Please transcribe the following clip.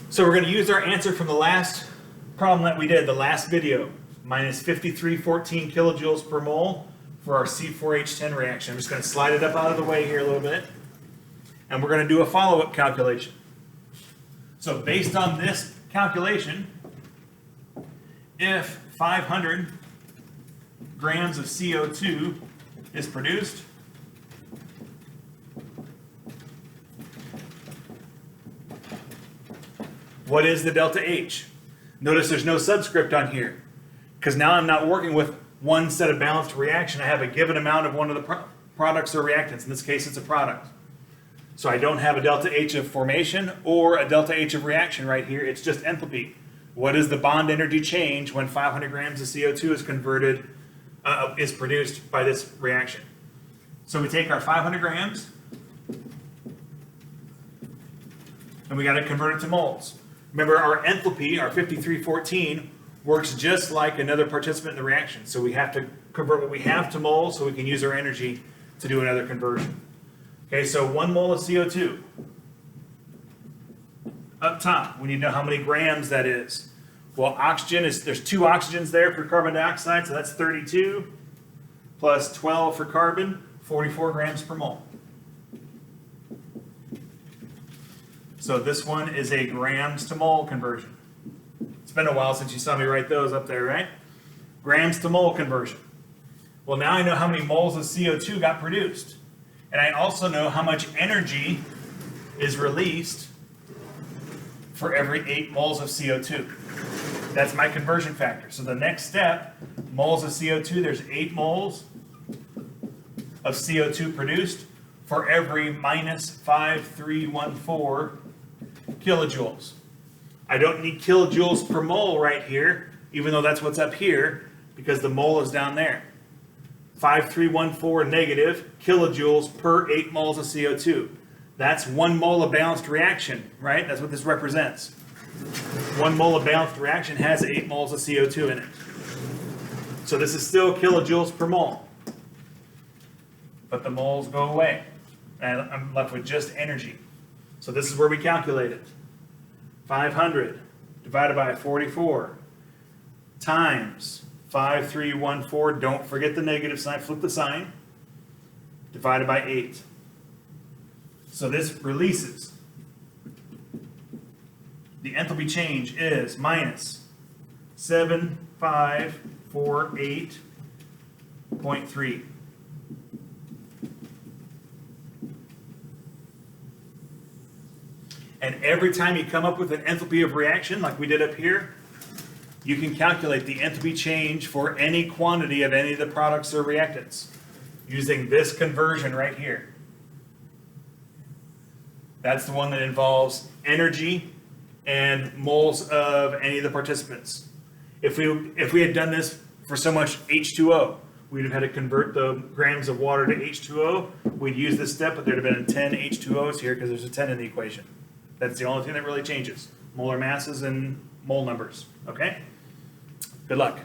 So we're going to use our answer from the last problem that we did, the last video, minus 5314 kilojoules per mole for our C4H10 reaction. I'm just going to slide it up out of the way here a little bit, and we're going to do a follow-up calculation. So based on this calculation, if 500 grams of CO2 is produced, what is the delta H? Notice there's no subscript on here, because now I'm not working with one set of balanced reaction. I have a given amount of one of the products or reactants. In this case, it's a product. So I don't have a delta H of formation or a delta H of reaction right here. It's just enthalpy. What is the bond energy change when 500 grams of CO2 is converted, is produced by this reaction? So we take our 500 grams, and we got to convert it to moles. Remember, our enthalpy, our 5314, works just like another participant in the reaction. So we have to convert what we have to moles so we can use our energy to do another conversion. Okay, so 1 mole of CO2. Up top, we need to know how many grams that is. Well, oxygen is, there's 2 oxygens there for carbon dioxide, so that's 32, plus 12 for carbon, 44 grams per mole. So this one is a grams to mole conversion. It's been a while since you saw me write those up there, right? Grams to mole conversion. Well, now I know how many moles of CO2 got produced. And I also know how much energy is released for every 8 moles of CO2. That's my conversion factor. So the next step, moles of CO2, there's 8 moles of CO2 produced for every minus 5314 kilojoules. I don't need kilojoules per mole right here, even though that's what's up here, because the mole is down there. 5314 negative kilojoules per 8 moles of CO2. That's 1 mole of balanced reaction, right? That's what this represents. 1 mole of balanced reaction has 8 moles of CO2 in it. So this is still kilojoules per mole. But the moles go away, and I'm left with just energy. So this is where we calculate it. 500 divided by 44 times 5314, don't forget the negative sign, flip the sign, divided by 8. So this releases. The enthalpy change is minus 7548.3. And every time you come up with an enthalpy of reaction, like we did up here, you can calculate the enthalpy change for any quantity of any of the products or reactants using this conversion right here. That's the one that involves energy and moles of any of the participants. If we had done this for so much H2O, we'd have had to convert the grams of water to H2O. We'd use this step, but there'd have been 10 H2Os here because there's a 10 in the equation. That's the only thing that really changes. Molar masses and mole numbers, okay? Good luck.